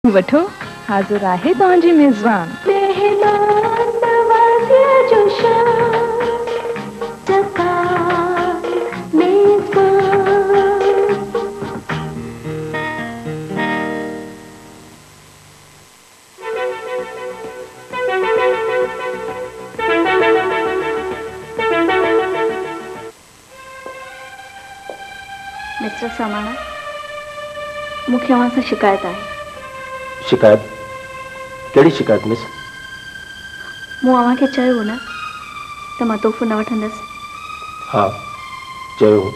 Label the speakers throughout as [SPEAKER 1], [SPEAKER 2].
[SPEAKER 1] वठो हाज़िर आहे तव्हांजी मेज़बान
[SPEAKER 2] मिस्टर समाना मूंखे अवां सां शिकायत आहे।
[SPEAKER 3] शिकायत? कहिड़ी शिकायत मिस?
[SPEAKER 2] मूं अवां खे चयो हो न त मां तोहफ़ो न वठंदसि।
[SPEAKER 3] हाँ चयो हो।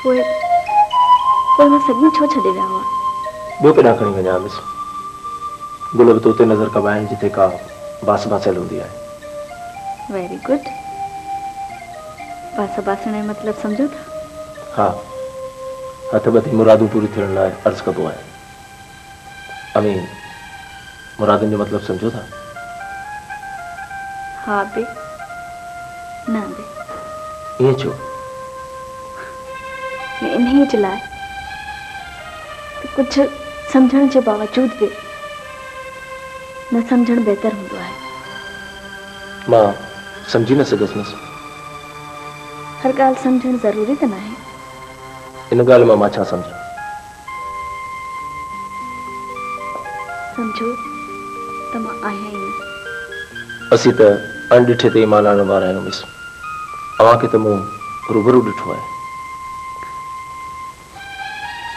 [SPEAKER 2] पोइ मां सभिनी छो छॾे विया हुआ?
[SPEAKER 3] ॿियो केॾांहुं खणी वञा मिस? गुल बि तो उते नज़र कबा आहिनि जिते का बास बासियल हूंदी आहे।
[SPEAKER 2] Very good. बास बासण जो मतिलबु सम्झो था?
[SPEAKER 3] हाँ, हथ ॿधी मुरादूं पूरी थियण लाइ अर्ज़ु कबो आहे। अमी मुरादनि जो मतिलबु सम्झो था?
[SPEAKER 2] हाँ बे न बे।
[SPEAKER 3] ईअं छो?
[SPEAKER 2] इन्हीअ जे लाइ कुझु सम्झण जे बावजूद बि न सम्झण बहितर हूंदो आहे।
[SPEAKER 3] मां सम्झी न सघियसि मिस।
[SPEAKER 2] हर ॻाल्हि सम्झण ज़रूरी त न आहे।
[SPEAKER 3] इन ॻाल्हि मां छा सम्झां?
[SPEAKER 2] सम्झो त मां आहियां ई न।
[SPEAKER 3] असीं त अणॾिठे ते ईमान आणण वारा आहियूं मिस। अव्हां खे त मूं रूबरू ॾिठो आहे।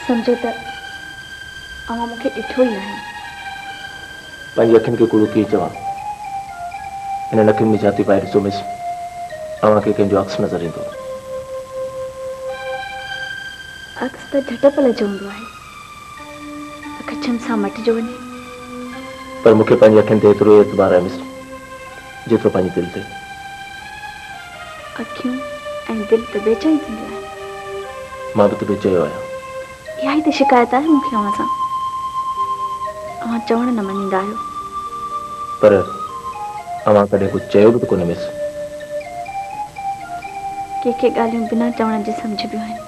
[SPEAKER 2] सम्झो त अव्हां मूंखे ॾिठो ई न आहे।
[SPEAKER 3] पंहिंजी अखियुनि खे कूड़ो कीअं चवां? इन नखियुनि में जाती पाए ॾिसो मिस, अव्हां खे कंहिंजो अक्स नज़र ईंदो।
[SPEAKER 2] अक्स त झटपल जो हूंदो आहे, अखियुनि सां मटिजो वञे।
[SPEAKER 3] पर मूंखे पंहिंजी अखियुनि ते एतिरो एतबार आहे मिस जेतिरो पंहिंजी दिलि ते।
[SPEAKER 2] अखियूं ऐं दिलि त बेचैन थींदी आहे।
[SPEAKER 3] मां बि त बेचैयो आहियां।
[SPEAKER 2] इहा ई त शिकायत आहे मूंखे अव्हां सां। अव्हां चवण न मञींदा आहियो।
[SPEAKER 3] पर अव्हां कॾहिं कुझु चयो बि त कोन्हे मिस।
[SPEAKER 2] के ॻाल्हियूं बिना चवण जे सम्झबियूं आहिनि।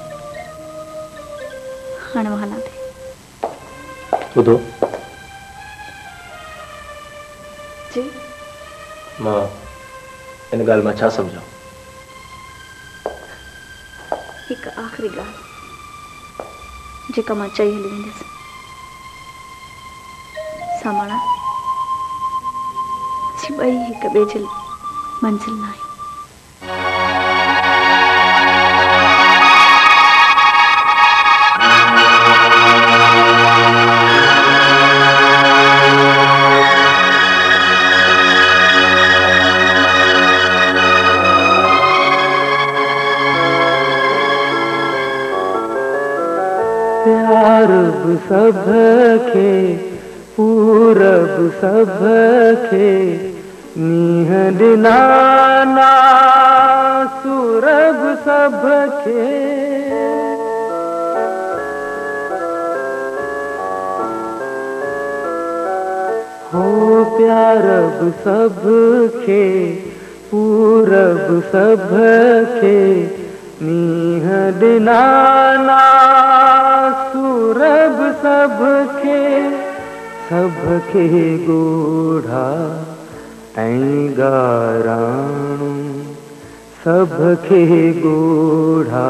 [SPEAKER 2] हाणे मां हलां थी।
[SPEAKER 3] ॿुधो,
[SPEAKER 2] जी
[SPEAKER 3] मां इन ॻाल्हि मां छा सम्झां?
[SPEAKER 2] हिकु आख़िरी ॻाल्हि जेका मां चई हली वेंदसि। सामाणा असीं ॿई हिक ॿिए जे मंज़िल न आहियूं।
[SPEAKER 4] प्यार सब खे पूरब सब खे नीह ॾिना ना सूरब सब खे। हो प्यारब सब खे पूरब सब खे नीह ॾिना ना सूरब सब खे ॻोढ़ा ऐं गाराणो सब खे ॻोढ़ा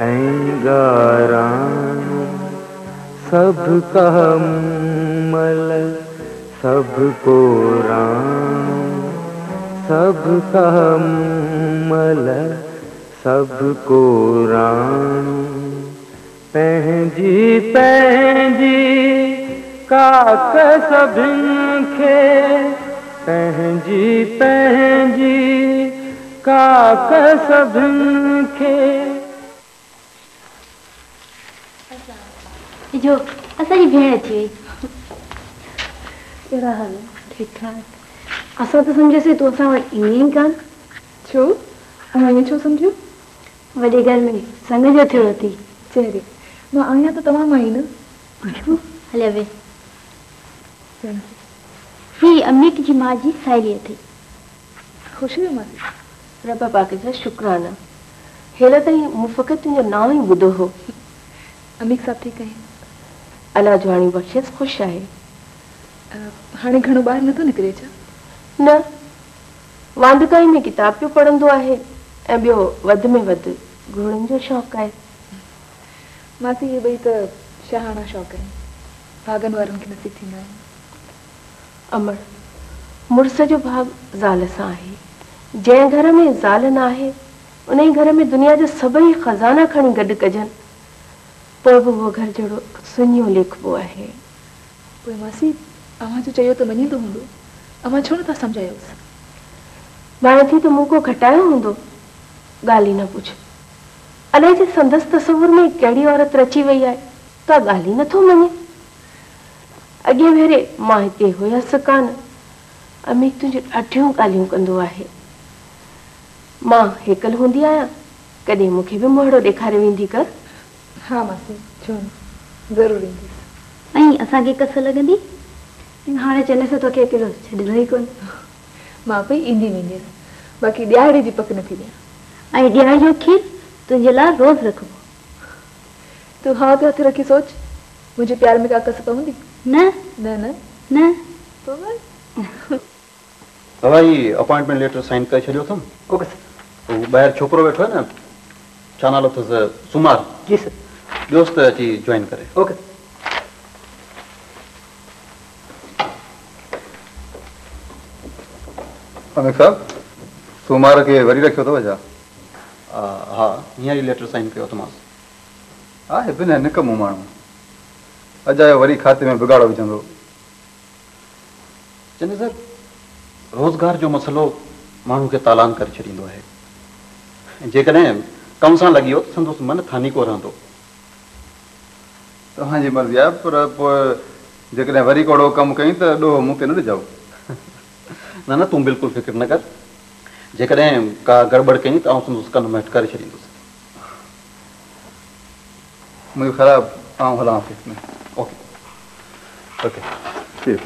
[SPEAKER 4] ऐं गाराणो सब कहमल सब को राणो सब कहमल सब को राणो पंहिंजी पंहिंजी काक सभिनि खे पंहिंजी पंहिंजी काक सभिनि खे।
[SPEAKER 2] जो असांजी भेण अची वई। कहिड़ा हाल? ठीकु ठाक। असां त सम्झोसीं तूं असां वटि ईंदी ई कान।
[SPEAKER 1] छो? ईअं छो सम्झो?
[SPEAKER 2] वॾे घर में संग जो थियो थी।
[SPEAKER 1] चेहरे मां आहियां त तव्हां मां ई न।
[SPEAKER 2] हलिया वे। ही अमित जी मां जी साहेड़ी थी।
[SPEAKER 1] ख़ुशी मां
[SPEAKER 5] रब पाक जा शुक्राना। हेल ताईं मूं फ़क़ति तुंहिंजो नाम ई ॿुधो हो।
[SPEAKER 1] अमीक साहब ठीकु आहे?
[SPEAKER 5] अला जवानी बख़्शिश ख़ुशि आहे।
[SPEAKER 1] हाणे घणो ॿाहिरि नथो निकिरे छा?
[SPEAKER 5] न, वांदकाई में किताब पियो पढ़ंदो आहे ऐं ॿियो वधि में वधि घोड़नि जो शौक़ु आहे।
[SPEAKER 1] मासी इहे ॿई त शहाणा शौक़ आहिनि, भागनि वारनि खे नसीब थींदा आहिनि।
[SPEAKER 5] अमर, मुड़ुस जो भाग ज़ाल सां आहे। जंहिं घर में ज़ाल न आहे उन ई घर में दुनिया जा सभई खज़ाना खणी गॾु कजनि, पोइ बि उहो घर जहिड़ो सुञो लिखबो आहे।
[SPEAKER 1] पोइ मासी अव्हां जो चयो त मञींदो हूंदो, अव्हां छो नथा सम्झायोसि?
[SPEAKER 5] माणे थी त मूं को घटायो हूंदो, ॻाल्हि ई न पुछ। अलाए जे संदसि तसवुर में कहिड़ी औरत रची वई आहे त ॻाल्हि ई नथो मञे। अॻे भेरे मां हिते हुयसि कान, अमी तुंहिंजूं ॾाढियूं ॻाल्हियूं कंदो आहे। मां हेकल हूंदी आहियां, कॾहिं मूंखे बि मोहड़ो ॾेखारे वेंदी कर।
[SPEAKER 1] हा मासी, छो न, ज़रूरु ईंदसि।
[SPEAKER 2] ऐं असांखे कस लॻंदी, हाणे चने से तोखे अकेलो छॾींदो ई कोन।
[SPEAKER 1] मां पई ईंदी वेंदसि, बाक़ी ॾियारे जी पक नथी ॾियां।
[SPEAKER 2] ऐं ॾियारे जो खीर तुंहिंजे लाइ रोज़ रखबो।
[SPEAKER 1] तूं हा ते हथ रखी सोच, मुंहिंजे प्यार में का कस पवंदी?
[SPEAKER 2] न
[SPEAKER 1] न न
[SPEAKER 2] न।
[SPEAKER 1] तो बस
[SPEAKER 6] दवाई अपॉइंटमेंट लेटर साइन करे छॾियो अथमि।
[SPEAKER 4] Okay sir.
[SPEAKER 6] ॿाहिरि छोकिरो वेठो आहे न, छा नालो अथसि? सुमार।
[SPEAKER 4] जी सर।
[SPEAKER 6] दोस्त अची ज्वाइन करे।
[SPEAKER 4] ओके।
[SPEAKER 6] अमित साहब, सुमार खे वरी रखियो अथव छा? हा, हींअर ई लेटर साइन कयो अथमांसि। आहे बिना निकमो माण्हू, अॼु आयो वरी खाते में बिगाड़ो विझंदो। चंदे सर, रोज़गार जो मसइलो माण्हू खे तालान करे छॾींदो आहे। जेकॾहिं कम सां लॻी वियो त संदसि मन थानी को रहंदो। तव्हांजी मर्ज़ी आहे, पर पोइ जेकॾहिं वरी कोड़ो कमु कई त ॾोह मूं ते न ॾिजाओ। न न, तूं बिल्कुलु फिक्र न कर। जेकॾहिं का गड़बड़ कई त आउं संदसि कन मेट करे छॾींदुसि। मुंहिंजो ख़राबु, आउं हलां ऑफिस में। ओके ओके ठीक।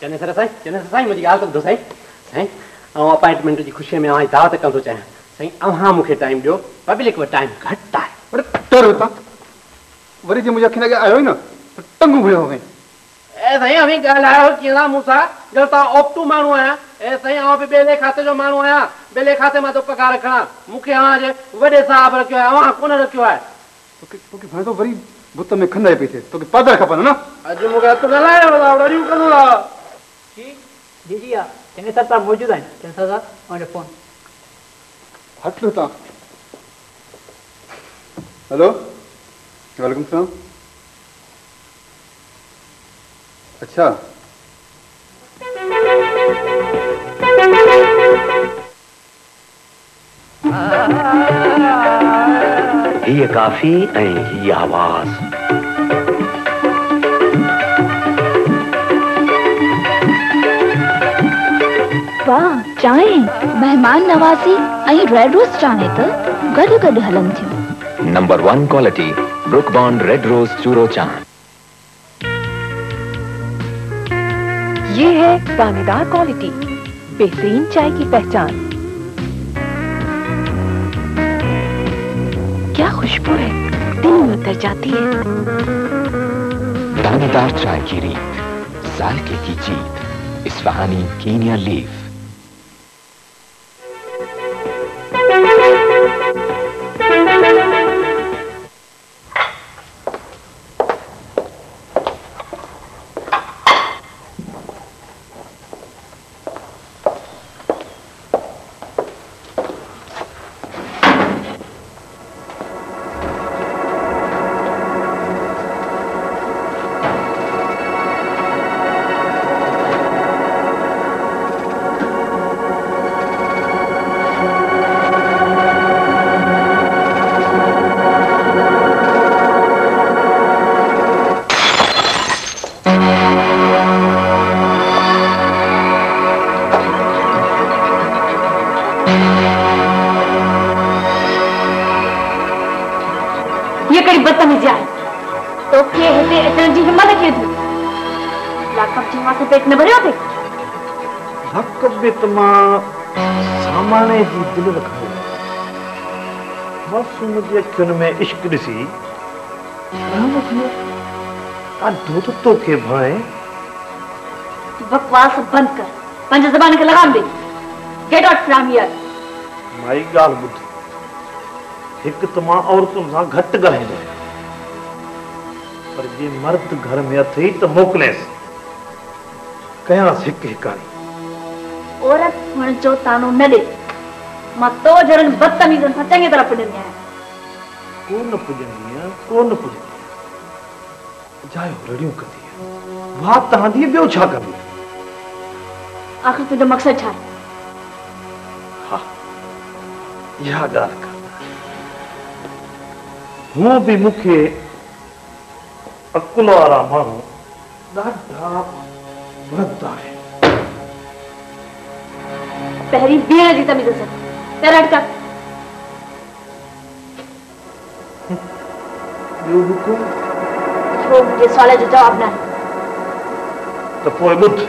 [SPEAKER 7] चने सर साईं मुंहिंजी ॻाल्हि ॿुधो साईं। साईं ऐं अपॉइंटमेंट जी ख़ुशीअ में आउं दावत कंदो चाहियां। साईं अव्हां मूंखे टाइम ॾियो, पब्लिक वटि टाइम घटि आहे।
[SPEAKER 6] तर हितां वरी जे मुंहिंजे अखियुनि अॻे आयो ई न त टंगू भुलियो हुई।
[SPEAKER 7] ए साईं अवी ॻाल्हायो कीअं मूंसां, जो तव्हां ओपटू माण्हू आहियां। ए साईं आउं बि ॿेले खाते जो माण्हू आहियां, ॿेले खाते मां तो पघार खणां। मूंखे अव्हां जे वॾे साहब रखियो आहे, अव्हां कोन रखियो आहे।
[SPEAKER 6] तोखे भाई तो वरी बुत में खंदाए पई थिए, तोखे पादर खपनि न।
[SPEAKER 7] अॼु मूंखे हथु न लाहियो, ॾाढियूं कंदो आहे।
[SPEAKER 8] जी जी हाँ, चने सर साहब मौजूद हैं। चने सर साहब ऑन द फोन।
[SPEAKER 6] हट हितां। हेलो, वालेकुम सलाम। अच्छा,
[SPEAKER 9] ये काफी ऐं ये आवाज।
[SPEAKER 2] वाह, चांहि, मेहमान नवाज़ी ऐं रेड रोज़ चांहि त गॾु गॾु हलनि थियूं।
[SPEAKER 9] Number 1 quality Brooke Bond red rose चूरो चांहि।
[SPEAKER 10] ये है दानेदार क्वालिटी, बेहतरीन चाय की पहचान। क्या खुशबू है, दिल में उतर जाती है।
[SPEAKER 9] दानेदार चाय की रीत, जायके की जीत, इस्फहानी कीनिया लीफ।
[SPEAKER 8] पेट न भरियो थे?
[SPEAKER 7] हक में तो मां
[SPEAKER 11] सामाने जी दिल रखो मासूम जे अखियुनि में इश्क ॾिसी ॾाढो त तोखे भाए।
[SPEAKER 2] बकवास बंद कर, पंज ज़बान खे लगाम दे। Get out from here.
[SPEAKER 11] माई ॻाल्हि ॿुध, हिकु त मां औरतुनि सां घटि ॻाल्हाईंदो आहियां, पर जे मर्द घर में अथई त मोकिलेसि, कयांसि हिकु हिकाणी।
[SPEAKER 2] औरत हुअण जो तानो न ॾे। मां तो जहिड़नि बदतमीज़नि सां चङी तरह पुॼंदी आहियां।
[SPEAKER 11] कोन पुॼंदी आहियां, कोन पुॼंदी आहियां, जायो रड़ियूं कंदी आहियां। वाह तव्हांजी ॿियो छा कंदी?
[SPEAKER 2] आख़िर तुंहिंजो मक़सदु छा आहे?
[SPEAKER 11] हा, इहा ॻाल्हि कर। हूअं बि मूंखे अकुल वारा माण्हू ॾाढा वणंदा आहिनि।
[SPEAKER 2] पहिरीं बीहण जी तमीज़ सां पैर हटका।
[SPEAKER 11] ॿियो हुकुम?
[SPEAKER 2] छो मुंहिंजे सुवाल जो जवाब न आहे?
[SPEAKER 11] त पोइ ॿुध,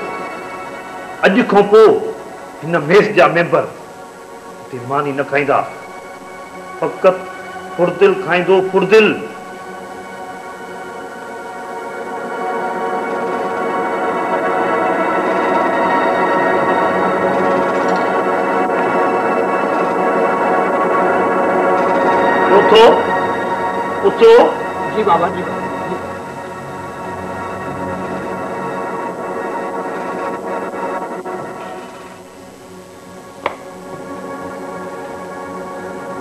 [SPEAKER 11] अॼु खां पोइ हिन मेस जा मेंबर हिते मानी न खाईंदा, फ़क़ति फुर्दिल खाईंदो, फुर्दिल। उठो उठो।
[SPEAKER 8] जी बाबा जी।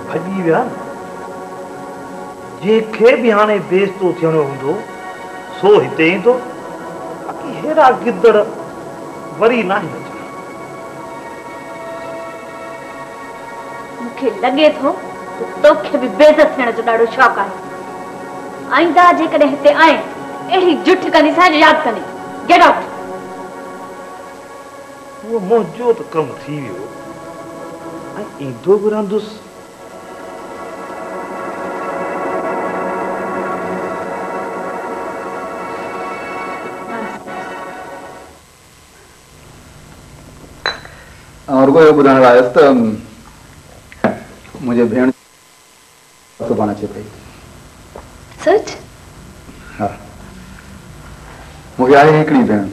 [SPEAKER 11] भॼी विया, जंहिंखे बि हाणे बेइज़्तो थियणो हूंदो सो हिते ईंदो, बाक़ी हेड़ा गिदड़ वरी न आहिनि।
[SPEAKER 2] मूंखे लॻे थो तोखे बि बेइज़त थियण जो ॾाढो शौक़ु आहे। आईंदा जेकॾहिं हिते आए अहिड़ी जुठ कंदीसां जो यादि कंदी। Get out.
[SPEAKER 11] उहो मुंहिंजो त कमु थी वियो, ऐं ईंदो बि रहंदुसि।
[SPEAKER 6] और को ॿुधाइण आयुसि त मुंहिंजे भेण सुभाणे अचे पई।
[SPEAKER 2] सच?
[SPEAKER 6] हा, मूंखे आहे हिकिड़ी भेण,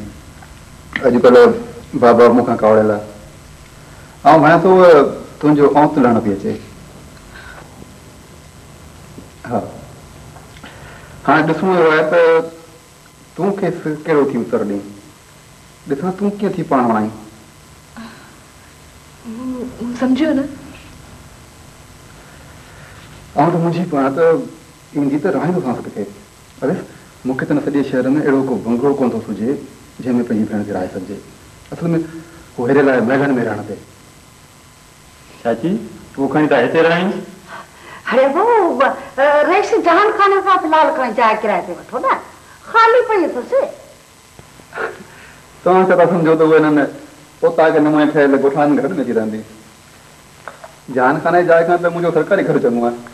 [SPEAKER 6] अॼुकल्ह बाबा मूंखां कावड़ियल आहे। ऐं भाई तो तुंहिंजो औंत लहण पई अचे। हा, हाणे ॾिसणो आहे त तूं खेसि कहिड़ो थी उत्तर ॾीं। ॾिसां तूं कीअं थी पाण वणाई।
[SPEAKER 1] समझो न।
[SPEAKER 6] ऐं त मुंहिंजी पाण त ईंदी त रहंदो खां सके। अरे मूंखे त न सॼे शहर में अहिड़ो को बंगलो कोन थो सुझे जंहिंमें पंहिंजी भेण खे रहाए सघिजे। असल में वो हेरे लाइ महलनि में रहण ते।
[SPEAKER 12] चाची वो खणी त हिते रहाई।
[SPEAKER 13] अरे वो रेस जहान खाने का फिलहाल कहीं जाए किराए ते वठो ना, खाली पई अथसि।
[SPEAKER 6] तव्हां छा था सम्झो त उहे हिननि पोता खे नमूने ठहियल ॻोठाणनि घर में अची रहंदी। जहान खाने जी जाइ खां त मुंहिंजो सरकारी घर चङो आहे।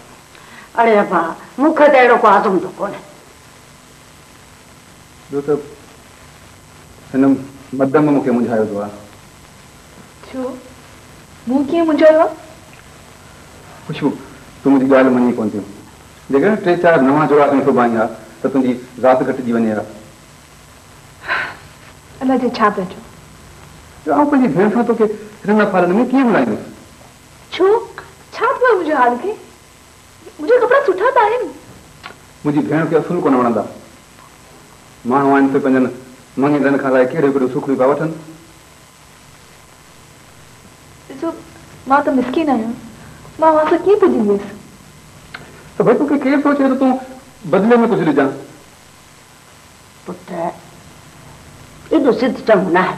[SPEAKER 13] अरे अब्बा मूंखे त अहिड़ो को आज़म तो कोन्हे।
[SPEAKER 6] ॿियो त हिन मदम मूंखे मुंझायो थो आहे।
[SPEAKER 1] छो मूं कीअं मुंझायो आहे?
[SPEAKER 6] खुशबू तूं मुंहिंजी ॻाल्हि मञी कोन थियूं। जेकॾहिं 3-4 नवां जोड़ा खणी सुभाणे आहे त तुंहिंजी राति घटिजी वञे हा।
[SPEAKER 1] अलाए जे छा पिया चओ।
[SPEAKER 6] आउं पंहिंजी भेण सां तोखे हिन फारनि में कीअं मिलाईंदुसि?
[SPEAKER 1] छो छा थियो मुंहिंजे हाल खे? मुंहिंजा कपिड़ा सुठा त आहिनि।
[SPEAKER 6] मुंहिंजी भेण खे असुल कोन वणंदा। माण्हू आहिनि त पंहिंजनि मंगींदड़नि खां लाइ कहिड़ियूं कहिड़ियूं सुखड़ियूं पिया वठनि।
[SPEAKER 1] ॾिसो मां त मिसकिन आहियां, मां वहां सां कीअं पुॼंदसि?
[SPEAKER 6] त भई तोखे केरु थो चए त तूं बदिले में कुझु ॾिजां?
[SPEAKER 13] पुट एॾो ज़िद चङो न आहे,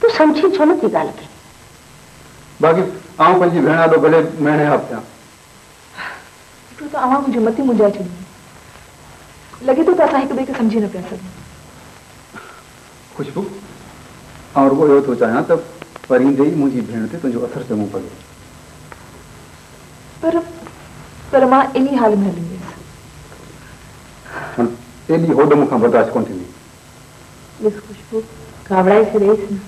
[SPEAKER 13] तूं सम्झी छो नथी ॻाल्हि खे?
[SPEAKER 6] बाक़ी आउं पंहिंजी भेण ॾाढो भले महीने हा पिया।
[SPEAKER 1] हिकिड़ो त अवां मुंहिंजो मती मुंझाए छॾी। लॻे थो त असां हिक ॿिए खे सम्झी न पिया सघूं।
[SPEAKER 6] खुशबू आउं रुॻो इहो थो चाहियां त परींदे ई मुंहिंजी भेण ते तुंहिंजो असरु चङो पवे।
[SPEAKER 1] पर मां इन हाल में हली वियसि।
[SPEAKER 6] एॾी होॾ मूंखां बर्दाश्त कोन थींदी।
[SPEAKER 1] ॾिस खुशबू घबराए छॾेसि न।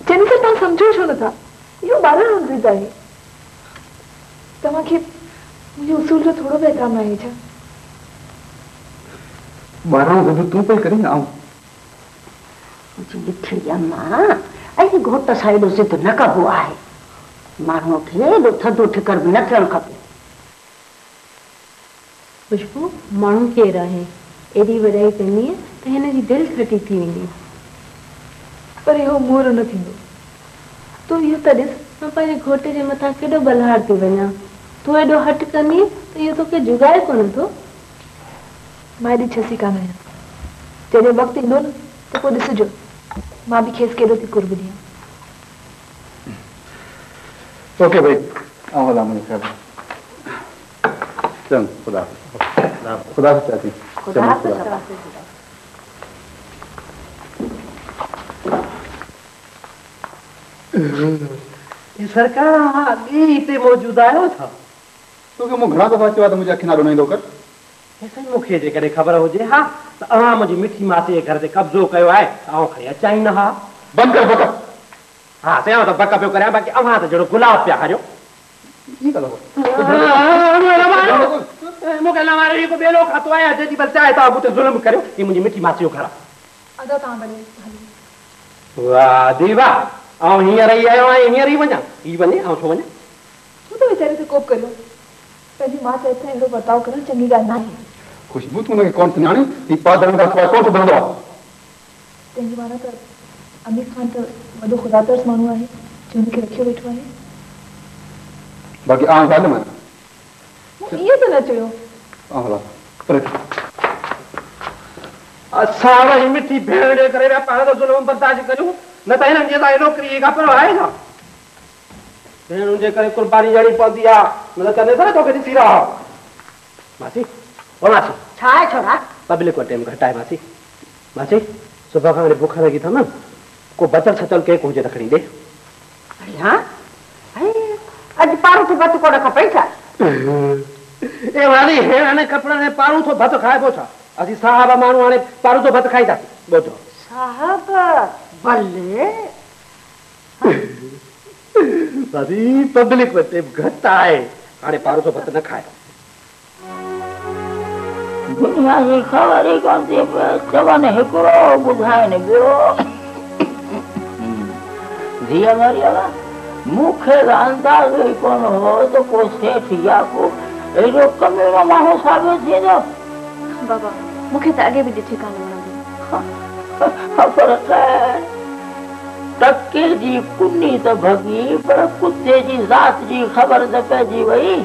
[SPEAKER 1] जैसे सर तव्हां समझो छो नथा इहो ॿारनि जो ज़िद आहे तव्हांखे मुंहिंजे उसूल जो थोरो बि एहतराम आहे छा
[SPEAKER 6] 12 ज़िद तूं पई करीं आऊं
[SPEAKER 13] मिठी अम्मा ऐं घोट सां एॾो ज़िद न कबो आहे माण्हूअ खे एॾो थधो ठिकर बि न थियणु खपे
[SPEAKER 5] खुशबू माण्हू केरु आहे एॾी वॾाई कंदी त हिन जी दिलि खटी थी वेंदी
[SPEAKER 1] पर इहो मोर न थींदो
[SPEAKER 5] तूं इहो त ॾिस मां पंहिंजे घोट जे मथां केॾो बलहार थी वञा तूं एॾो हट कंदी त इहो तोखे जुगाए कोन थो
[SPEAKER 1] मां एॾी छसी कान आहियां जॾहिं वक़्तु ईंदो न त पोइ ॾिसिजो मां बि खेसि केॾो थी कुर्ब ॾियां
[SPEAKER 6] ओके भाई आऊं हलां मुंहिंजे ख़्याल चङो खुदा खुदा चाची
[SPEAKER 7] सरकार अॻे हिते मौजूदु आहियो छा
[SPEAKER 6] तोखे मूं घणा दफ़ा चयो आहे त मुंहिंजे अखि नालो न ईंदो कर
[SPEAKER 7] साईं मूंखे जेकॾहिं ख़बर हुजे हा त अव्हां मुंहिंजी मिठी मासी जे घर ते कब्ज़ो कयो आहे त आउं खणी अचां ई न हा
[SPEAKER 6] बंदि कर बक
[SPEAKER 7] हा साईं त बक पियो करियां बाक़ी अव्हां त जहिड़ो गुलाब पिया हारियो मूंखे न मारे को ॿेलो खातो आहे जेॾी महिल चाहे तव्हां मूं ते ज़ुल्म करियो ही मुंहिंजी मिठी मासी जो घर आहे
[SPEAKER 1] अदा तव्हां भले
[SPEAKER 7] वाह दीवा आउं हींअर ई आयो आहियां हींअर ई वञा ही वञे ऐं छो वञे
[SPEAKER 1] छो त वीचारे ते कोप करियो पंहिंजी माउ चए त अहिड़ो बर्ताव करणु चङी ॻाल्हि न आहे
[SPEAKER 6] खुशबू तूं हुनखे कोन सुञाणी ही पादरनि खां सवाइ कोन ॿुधंदो आहे
[SPEAKER 1] तंहिंजी माना त अमीर ख़ान त वॾो ख़ुदातर्स माण्हू आहे जो हुनखे रखियो वेठो आहे
[SPEAKER 6] बाक़ी आउं ॻाल्हि मां
[SPEAKER 1] इहो त न चयो
[SPEAKER 6] आउं हलां पर
[SPEAKER 7] असां वरी मिठी भेण जे करे पाण त ज़ुल्म बर्दाश्त करियूं न त हिननि जे लाइ नौकिरी खां पर आहे छा भेण जे करे कुर्बानी ॾियणी पवंदी आहे न करे त तोखे ॾिसी रहा मासी ओ मासी
[SPEAKER 13] छा आहे छोरा
[SPEAKER 7] पब्लिक को टाइम घटाए मासी मासी सुबुह खां बुख लॻी अथव न को बचल छचल केक हुजे त खणी ॾे
[SPEAKER 13] हा अॼु पारू थो भत कोन खपे छा
[SPEAKER 7] ए वाली हे हाणे कपिड़नि में पारू थो भत खाइबो छा असीं साहब माण्हू हाणे पारू थो भत खाईंदासीं ॿुधो
[SPEAKER 13] साहब भले
[SPEAKER 7] दादी पब्लिक में टेप घटि आहे हाणे पारू थो भत न खाए
[SPEAKER 14] दुनिया जी ख़बर ई कोन थी चवनि हिकिड़ो ॿुधाइनि ॿियो धीअ मरियम मूंखे अंदाज़ो ई कोन हो त को सेठ या को एॾो कमेरो माण्हू साबित थींदो
[SPEAKER 2] बाबा मूंखे त अॻे बि ॾिठी कान वणंदी
[SPEAKER 14] पर टके जी कुनी त भॻी पर कुते जी ज़ात जी ख़बर त पइजी वई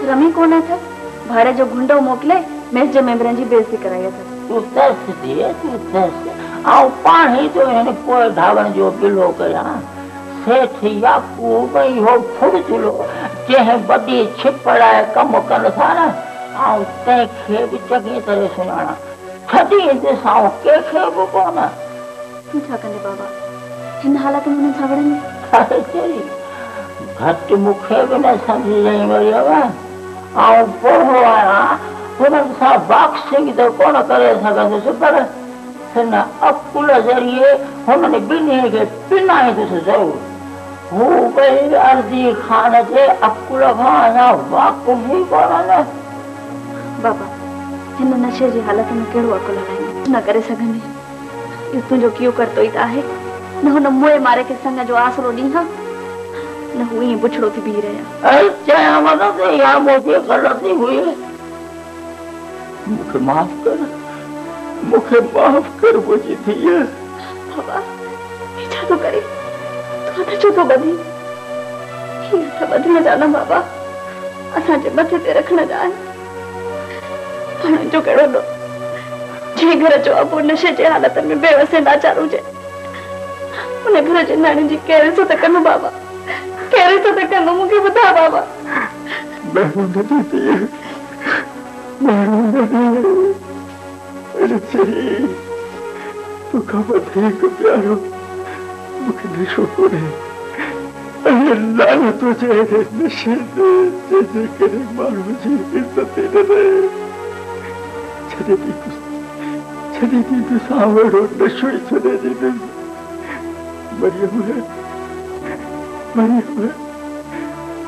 [SPEAKER 2] रमी कोन अथव भाड़े जो गुंडो मोकिले मेज जे मेंबरनि जी बेइज़ती कराई अथव
[SPEAKER 14] तूं तरस थिए तूं तरस आउं पाण ई तो हिन पोइ धावण जो गिलो कयां सेठ याकूब इहो फुड़चुलो जंहिं वॾी छिप लाइ कमु कनि था न आउं तंहिंखे बि चङी तरह सुञाणा छॾी ॾिसां कंहिंखे बि कोन
[SPEAKER 2] छा कंदे बाबा हिन हालत में हुननि सां विढ़ंदी
[SPEAKER 14] घटि मूंखे बि न सम्झ वरियव आउं पोइ आहियां हुननि सां बॉक्सिंग त कोन करे सघंदुसि पर हिन अकुल ज़रिए हुननि ॿिन्ही खे पिनाईंदुसि ज़रूरु हू ॿई अर्ज़ी ख़ान जे अकुल खां अञा वाक़ुफ़ ई कोन्हनि
[SPEAKER 2] बाबा हिन नशे जी हालत में कहिड़ो अकुल हलाईंदी न करे सघंदी इहो तुंहिंजो कीअं करतो ई त आहे न हुन मुए मारे खे संग जो आसरो ॾींदा न हू ईअं बुछड़ो थी बीह रहिया
[SPEAKER 14] चयां वञो त इहा मुंहिंजी ग़लती हुई मूंखे माफ़ कर मुंहिंजी धीअ
[SPEAKER 2] बाबा छा थो करे तूं हथ छो थो ॿधी हथ ॿधण जा न बाबा असांजे मथे ते रखण जा आहिनि पाण जो कहिड़ो ॾो जंहिं घर जो अबो नशे जे हालत में बेवसे लाचार हुजे उन घर जे नियाणी जी कहिड़े सां त कंदो बाबा कहिड़े सां त कंदो मूंखे ॿुधा बाबा
[SPEAKER 14] तोखां वधीक प्यारो मूंखे नशो कोन्हे लानत हुजे नशे जंहिंजे करे माण्हू जी इज़त न रहे छॾे ॾींदुसि अहिड़ो नशो ई छॾे ॾींदुसि
[SPEAKER 15] मरियम है, मरियम है,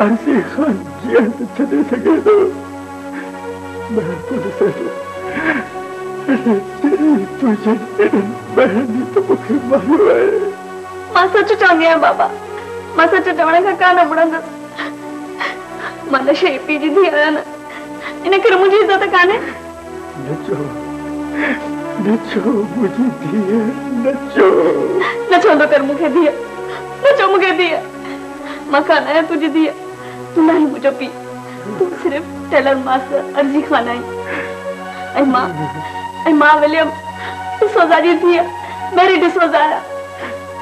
[SPEAKER 15] अर्ज़ी खान जीअण त छॾे सघे थो, मैं कुझु सहेड़ो तुझे बहनी तो मुखे मारियो है।
[SPEAKER 2] मां सच चवंदी आहियां बाबा, मां सच चवण खां कान मुड़ंदसि। मां नशे पी जी थी आहियां न, इन करे मुंहिंजी इज़त कान्हे।
[SPEAKER 15] नचो मुझे धीअ, नचो
[SPEAKER 2] नचो तो कर मुखे धीअ, नचो मुखे धीअ। मां कान आहियां तुंहिंजी धीअ, तूं न मुझो पी, तूं सिर्फ टेलर मास्टर अर्ज़ी खान आई। ऐं मां विलियम डिसोजा जी धीअ मेरी डिसोजा आया,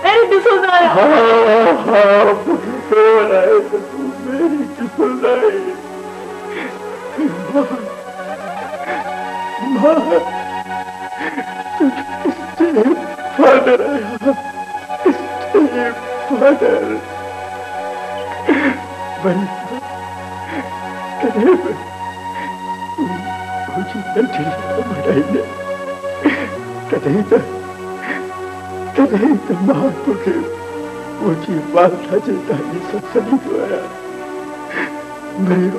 [SPEAKER 2] मेरी डिसोजा आया।
[SPEAKER 15] हाँ मुझे ख़बर आहे त तूं मेरी डिसोजा आहे। मां तुझे स्टेप फादर आया, स्टेप फादर। बड़ी कदे मुझे नंढी बढ़ाई ने, कदे तो मां मुझे मुझी वालदा जे ताईं सत्संगी तो आया। मरियम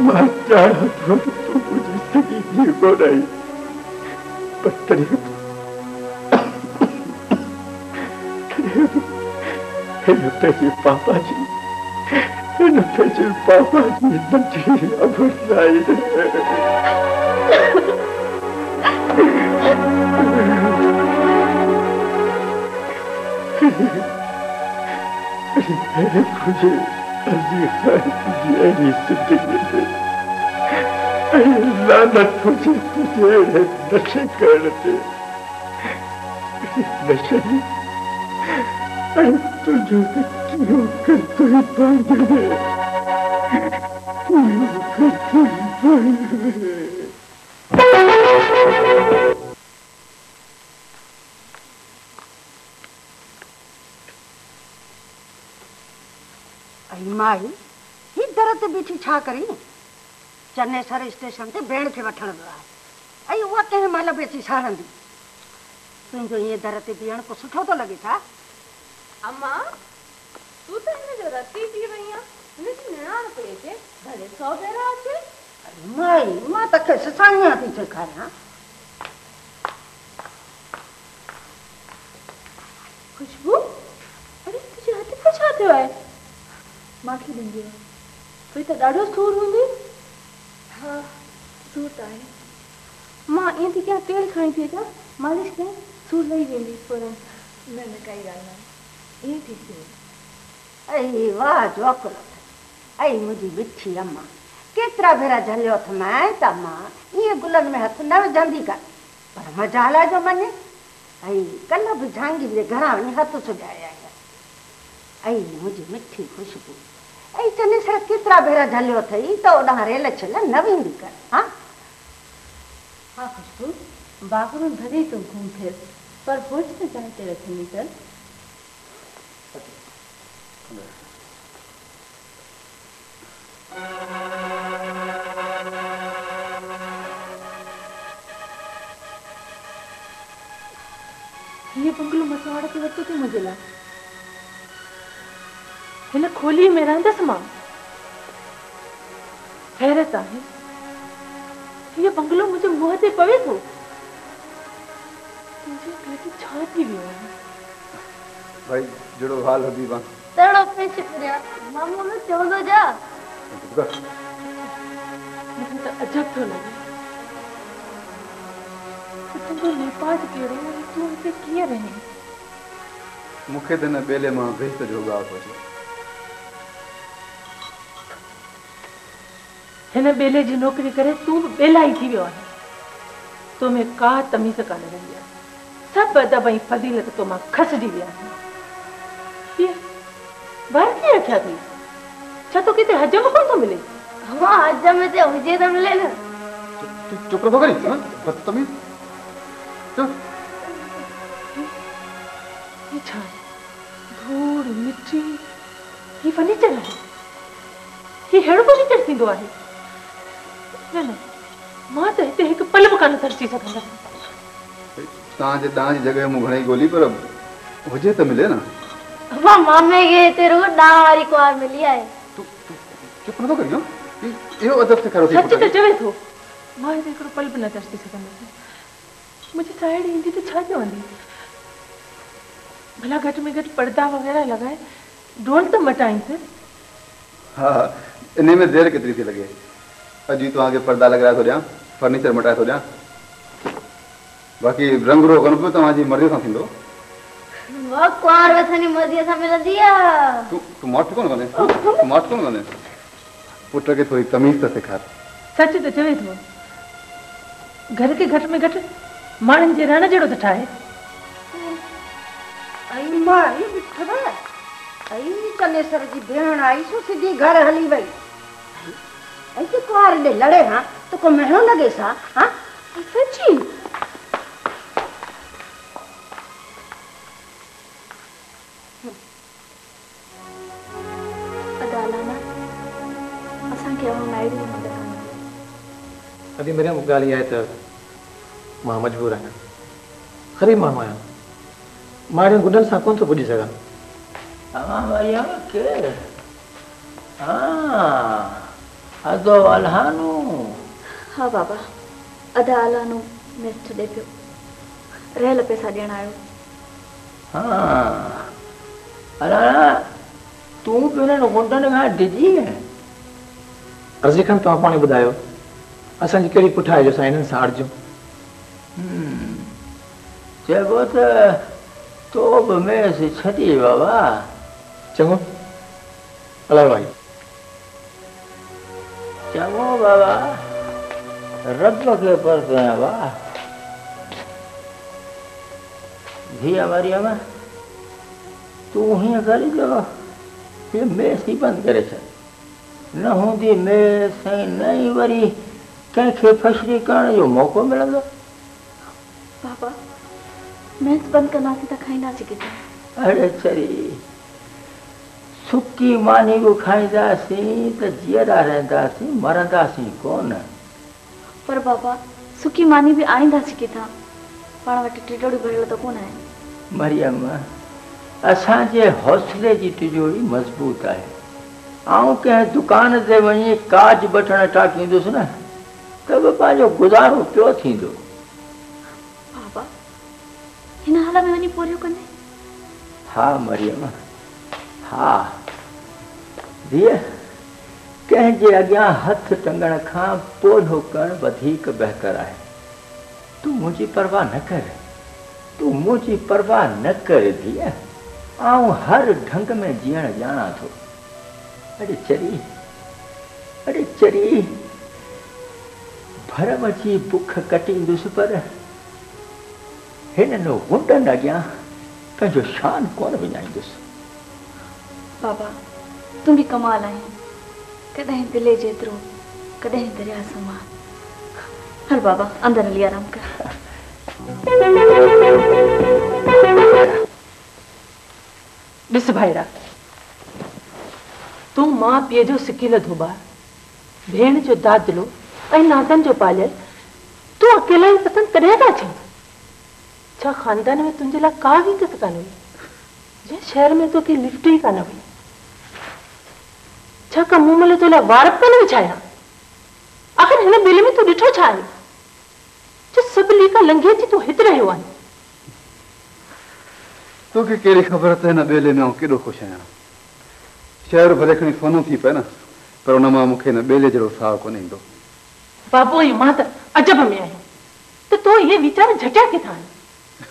[SPEAKER 15] मां जाना तो तू मुझे सगी थी कोई, पर कदे पैसे पापा जी नंढी अबुराई। मुझे अर्ज़ी खान की अहिड़ी ज़िंदगी में लानत हुजे तुझे अहिड़े नशे करण ते। नशे तुझो क्यों करतो ही पांडे, क्यों करतो ही पांडे।
[SPEAKER 13] माई ही दर ते बीठी छा करी, चन्नेसर स्टेशन ते भेण खे वठण वियो आहे। उहा कंहिं महिल बि अची साड़ंदी। तुंहिंजो ईअं दर ते बीहण को सुठो थो लॻे छा?
[SPEAKER 5] अम्मा तू तो हिन जो रती थी वई आहे, हिनजी निणान पई अचे, भले 100 भेरा अचे।
[SPEAKER 13] माई मां तोखे सिसाइयां थी सेखारियां।
[SPEAKER 5] खुशबू, अरे तुझे हथ को छा थियो आहे? माखी ॾिंदी आहे, कोई त ॾाढो सूर हूंदी। हाँ सूर त आहे। मां ईअं थी कयां, तेल खणी थी अचां, मालिश कयां, सूर लही वेंदी फौरन। न काई ॻाल्हि न आहे, ईअं ठीक थी वेंदी।
[SPEAKER 13] वाह जोकुल, मुंहिंजी मिठी अम्मा, केतिरा भेरा झलियो अथमांइ त मां ईअं गुलनि में हथ न विझंदी कर, पर मज़ा हलाइजो मञे। कल्ह बि जहांगीर जे घरां वञी हथ सुॼाए आई। मुंहिंजी मिठी खुशबू, चन्नेसर केतिरा भेरा झलियो अथई त ओॾां रेल छिल न वेंदी कर। हाँ
[SPEAKER 5] हाँ खुशबू, बाबरून भले तूं घूम फिर, पर होश में जाए ते रखंदी कर। ये बंगलो मसवाड़ के वक़्त थी मुझे ला हिन खोली में रहंदसि मां। हैरत आहे, ये बंगलो मुझे मुंह ते पवे थो। तुझे घर छा थी वियो आहे?
[SPEAKER 6] भाई जड़ो हाल हबीबा
[SPEAKER 2] तड़ो पे शुक्रिया मामो में चवंदो जा।
[SPEAKER 5] मुझे तो अजब थो लगे, तुंहिंजो लिपाट कहिड़ो आहे, तूं हिते कीअं रहे?
[SPEAKER 6] मूंखे त न बेले मां बेस्त जो गाव थो अचे।
[SPEAKER 5] हिन बेले जी नौकरी करे तूं बि बेला ई थी वियो आहे। तो में का तमीज़ कान रही आहे, सभु अदब ऐं फज़ीलत तो मां खसजी विया आहिनि। ये ॿार कीअं रखिया अथई? छा तो किथे हज में कोन थो मिले?
[SPEAKER 2] हाँ हज में ते हुजे त मिले न।
[SPEAKER 6] चुप रहो करी, बदतमीज।
[SPEAKER 5] ये छा आहे? धूड़ मिट्टी, ये फर्नीचर आहे? ये हेड़ो फर्नीचर थींदो आहे? न न मां त हिते हिकु पल बि कान तरसी सघंदसि।
[SPEAKER 6] तव्हां जी जॻह मूं घणेई ॻोल्ही पर हुजे त मिले न।
[SPEAKER 2] मां मामे खे हिते रुॻो ॾांहुं वारी कुंवार मिली आहे।
[SPEAKER 6] चुप नथो करियो, इहो अदब सेखारियो थी।
[SPEAKER 5] सच त चवे थो, मां हिते हिकिड़ो पल बि न तरसी सघंदसि। मुंहिंजी साहेड़ी ईंदी त छा चवंदी? भला घटि में घटि पर्दा वग़ैरह लॻाए ढोल त मटाईंसि।
[SPEAKER 6] हा, इन में देरि केतिरी थी लॻे? अॼु ई तव्हांखे पर्दा लॻाए थो ॾियां, फर्नीचर मटाए थो ॾियां। बाक़ी रंग रो कनि पियो तव्हांजी मर्ज़ीअ सां थींदो।
[SPEAKER 2] वाह, कुंवार असांजी मर्ज़ीअ सां मिलंदी आहे।
[SPEAKER 6] तूं माठ कोन कंदे? तूं माठ कोन कंदे? पुट खे थोरी तमीज़ त सेखार।
[SPEAKER 5] सच त चवे थो, घर खे घटि में घटि माण्हुनि जे रहण जहिड़ो त ठाहे।
[SPEAKER 13] मां ॾिठव कनेसर जी भेण आई सो सिधी घर हली वई। ऐसे कुंवार ॾे लड़े हा तो को महीनो लॻे सा? हाँ सची?
[SPEAKER 3] अभी मेरे ॻाल्हि आहे त मां मजबूर आहियां। ग़रीब माण्हू आहियां, मां अहिड़े गुॾनि सां कोन थो पुॼी सघां।
[SPEAKER 14] अदो अलहानू।
[SPEAKER 2] हाँ बाबा, अदा अलहानू में छॾे पियो, रहियल पैसा ॾियण आयो।
[SPEAKER 14] हाँ अलहाना, तूं पिननि गुंडनि खां डिॼी आहे।
[SPEAKER 3] अर्ज़ी खान तव्हां पाण ॿुधायो, असांजी कहिड़ी पुठाई जो असां हिननि सां अड़जूं?
[SPEAKER 14] चइबो त तो बि मेस छॾी बाबा।
[SPEAKER 3] चङो अलाए भाई,
[SPEAKER 14] चङो बाबा, रब खे परतो आहियां वाह। धीअ मरियम, तूं हीअं करे जो मेस ई बंदि करे छॾ। न हूंदी मेस ऐं न ई वरी कंहिंखे फशरी करण जो मौक़ो मिलंदो।
[SPEAKER 2] बाबा, मेस बंदि कंदासीं त खाईंदासीं किथे?
[SPEAKER 14] अड़े चरी, सुकी मानी बि खाईंदासीं त जीअरा रहंदासीं, मरंदासीं कोन।
[SPEAKER 2] पर बाबा, सुकी मानी बि आणींदासीं किथां? पाण वटि टिजोड़ी भरियल त कोन आहे।
[SPEAKER 14] मरियम, असांजे हौसले जी तिजोरी मज़बूत आहे। आऊं कंहिं दुकान ते वञी काज बटण टाकींदुसि न त बि पंहिंजो गुज़ारो पियो थींदो।
[SPEAKER 2] बाबा, हिन हाल में वञी पूरियो कंदे?
[SPEAKER 14] हा मरियम, हा। धीअ, कंहिंजे अॻियां हथ टंगण खां पोलो करणु वधीक बहितर आहे। तूं मुंहिंजी परवाह न कर, तूं मुंहिंजी परवाह न कर धीअ। आऊं हर ढंग में जीअण ॼाणा थो। अड़े चरी, भरम जी बुख कटींदुसि पर हिननि गुंडनि अॻियां पंहिंजो शान कोन विञाईंदुसि।
[SPEAKER 2] बाबा, तूं बि कमाल आहीं, कॾहिं दिले जेतिरो, कॾहिं दरिया समान। हल बाबा, अंदर हली आराम कर।
[SPEAKER 5] ॾिस भाईरा, तूं मां पीउ जो सिकील धोबार, भेण जो दादलो ऐं नातनि जो पालियल, तूं अकेला ई पसंदि कॾहिं था अचीं? छा खानदान में तुंहिंजे लाइ का बि इज़त कान हुई? जंहिं शहर में तोखे लिफ्ट ई कान हुई? छा का मूं महिल तो लाइ वारप कान विछाया? आख़िर हिन ॿिली में तूं ॾिठो छा आहे जो सभु लीका लंघे अची तूं हिते रहियो आहे?
[SPEAKER 6] तोखे कहिड़ी ख़बर त हिन ॿेले में आउं केॾो ख़ुशि आहियां। शहर भले खणी सोनो थी पए न, पर उन मां मूंखे हिन ॿेले जहिड़ो साहु कोन ईंदो।
[SPEAKER 5] बाबू, मां त अजब में आहियां त तो इहे वीचार झटिया किथां आहिनि?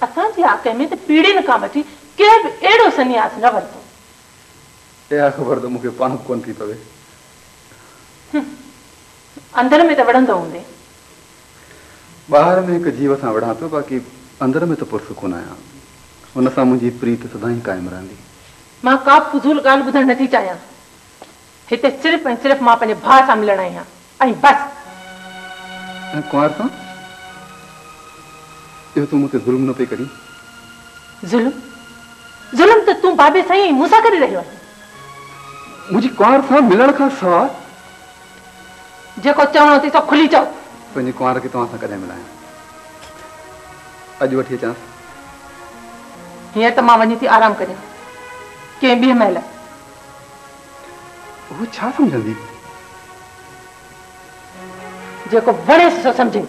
[SPEAKER 5] असांजे आके में त पीड़ियुनि खां वठी केर बि अहिड़ो सन्यास न वरितो।
[SPEAKER 6] इहा ख़बर त मूंखे पाण कोन थी पवे।
[SPEAKER 5] अंदर में त वड़ंदो हूंदे।
[SPEAKER 6] ॿाहिरि में हिकु जीव सां विढ़ां थो, बाक़ी अंदर में त पुरसुकून आहियां। हुन सां मुंहिंजी प्रीत सदाईं क़ाइमु रहंदी।
[SPEAKER 5] मां का फुज़ूल ॻाल्हि ॿुधणु नथी चाहियां। हिते सिर्फ़ु ऐं सिर्फ़ु मां पंहिंजे भाउ सां मिलण आहियां ऐं बसि।
[SPEAKER 6] ऐं कुंवार सां? इहो तूं मूंखे ज़ुल्म न पई करीं?
[SPEAKER 5] ज़ुल्म त तूं बाबे साईं मूं सां करे रहियो आहीं।
[SPEAKER 6] मुंहिंजी कुंवार सां मिलण खां सवाइ
[SPEAKER 5] जेको चवणो अथई सो खुली चओ।
[SPEAKER 6] पंहिंजी कुंवार खे तव्हां सां कॾहिं मिलायां। अॼु वठी अचांसि।
[SPEAKER 5] हीअं त मां वञी थी आराम करियां कंहिं ॿिए महिल।
[SPEAKER 6] हू छा सम्झंदी?
[SPEAKER 5] जेको वणेसि सो सम्झे।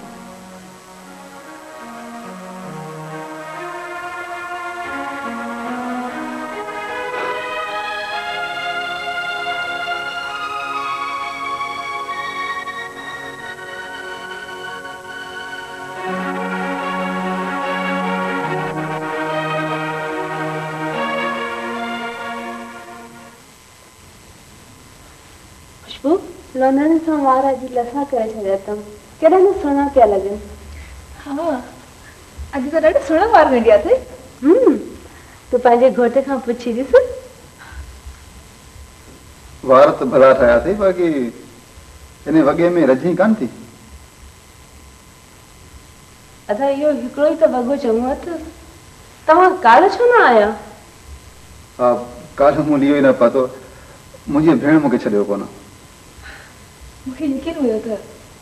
[SPEAKER 2] लोनन सां वार अॼु लसा करे छॾिया अथमि। केॾा न सुहिणा पिया लॻनि।
[SPEAKER 1] हा, अॼु त ॾाढा सुहिणा वार कढिया अथई।
[SPEAKER 2] तूं पंहिंजे घोट खां पुछी ॾिस।
[SPEAKER 6] वार त भला ठाहिया अथई, बाक़ी हिन वॻे में रजी कान थी।
[SPEAKER 2] अदा इहो हिकिड़ो ई त वॻो चङो अथसि। तव्हां काल्ह छो न आया?
[SPEAKER 6] हा, काल्ह मूं इहो ई न पातो। मुंहिंजी भेण मूंखे छॾियो कोन।
[SPEAKER 1] मूंखे यकीन हुयो त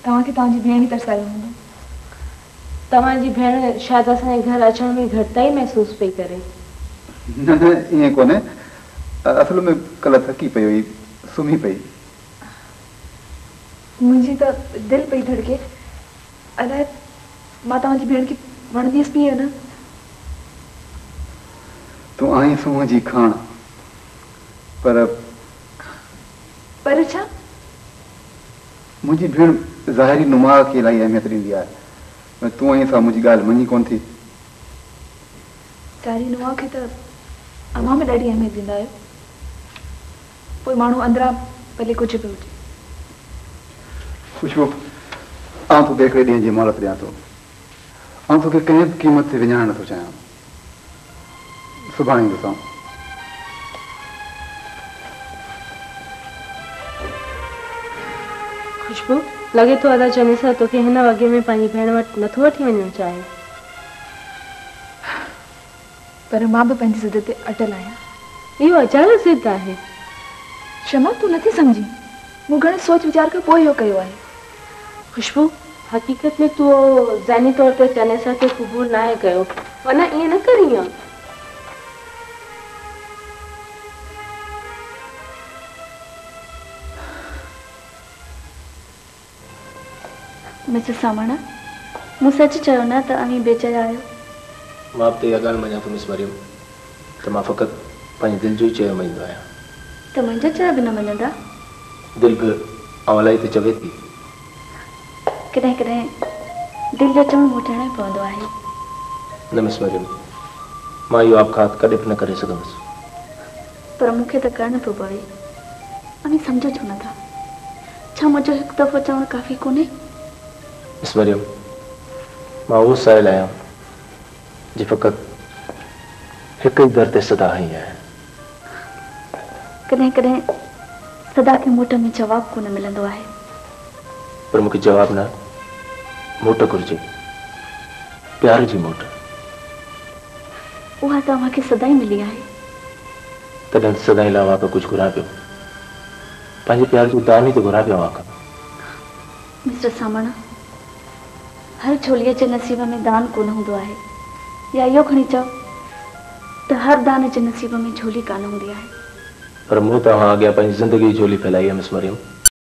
[SPEAKER 1] तव्हांखे तव्हांजी भेण ई तरसायो हूंदो।
[SPEAKER 2] तव्हांजी भेण शायदि असांजे घर अचण में घटिताई महसूस पई करे।
[SPEAKER 6] न न, ईअं कोन्हे। असल में कल्ह थकी पई हुई, सुम्ही पई।
[SPEAKER 1] मुंहिंजी त दिलि पई धड़के। अलाए मां तव्हांजी भेण खे वणंदीसि पई न।
[SPEAKER 6] तूं आई सूंहं जी खाण, पर
[SPEAKER 1] छा?
[SPEAKER 6] मुंहिंजी भेण ज़ाहिरी नुमा खे इलाही अहमियत ॾींदी आहे। तूं आई सां मुंहिंजी ॻाल्हि मञी कोन थी।
[SPEAKER 1] ज़ाहिरी नुमा खे त अव्हां में ॾाढी अहमियत ॾींदा आहियो। पोइ माण्हू अंदरां भले कुझु बि हुजे।
[SPEAKER 6] खुशबू, आउं तोखे हिकिड़े ॾींहं जी मोहलत ॾियां थो। आउं तोखे कंहिं बि क़ीमत ते विञाइण नथो चाहियां। सुभाणे ॾिसां।
[SPEAKER 2] खुशबू, लॻे थो अदा चने सां तोखे हिन वॻे में पंहिंजी भेण वटि नथो वठी वञणु चाहे।
[SPEAKER 1] पर मां बि पंहिंजी ज़िद ते अटल आहियां।
[SPEAKER 2] इहो अचानक ज़िद आहे।
[SPEAKER 1] शमा, तूं नथी सम्झी। मूं घणे सोच वीचार खां पोइ इहो कयो आहे।
[SPEAKER 2] खुशबू, हक़ीक़त में तूं ज़हनी तौर ते चने सां खे क़बूल न आहे कयो, वरना ईअं न करी आहे। मिसेस सामणा, मूं सच चयो न त अमी बेचैन आहियो?
[SPEAKER 3] मां बि त इहा ॻाल्हि मञां थो मिस मरियम त मां फ़क़ति पंहिंजे दिलि जो ई चयो मञींदो आहियां।
[SPEAKER 2] त मुंहिंजो चयो बि न मञंदा?
[SPEAKER 3] दिलि बि अवलाई त चवे थी।
[SPEAKER 2] कॾहिं कॾहिं दिलि जो चवणु मोटाइणो पवंदो आहे।
[SPEAKER 3] न मिस मरियम, मां इहो आपघात कॾहिं बि न करे सघंदुसि।
[SPEAKER 2] पर मूंखे त करणु पियो पवे। अमी सम्झो छो नथा? छा मुंहिंजो हिकु दफ़ो चवणु काफ़ी कोन्हे?
[SPEAKER 3] मिस मरियम, मां उहो साहिल आहियां जी फ़क़ति हिकु ई दर ते सदा हई आहे।
[SPEAKER 2] कॾहिं कॾहिं सदा खे मोट में जवाबु कोन मिलंदो आहे।
[SPEAKER 3] पर मूंखे जवाबु न, मोट घुरिजे, प्यार जी मोट।
[SPEAKER 2] उहा त मूंखे सदा ई मिली आहे।
[SPEAKER 3] तॾहिं सदा लाइ वाक़ कुझु घुरां पियो, पंहिंजे प्यार जो दान ई त घुरां पियो वाक़।
[SPEAKER 2] मिस्टर सामणा, हर छोलीअ जे नसीब में दान कोन हूंदो आहे, या इहो खणी चओ त हर दान जे नसीब में झोली कान हूंदी आहे।
[SPEAKER 3] पर मूं तव्हां अॻियां पंहिंजी ज़िंदगी जी झोली फैलाई आहे मिस मरियम।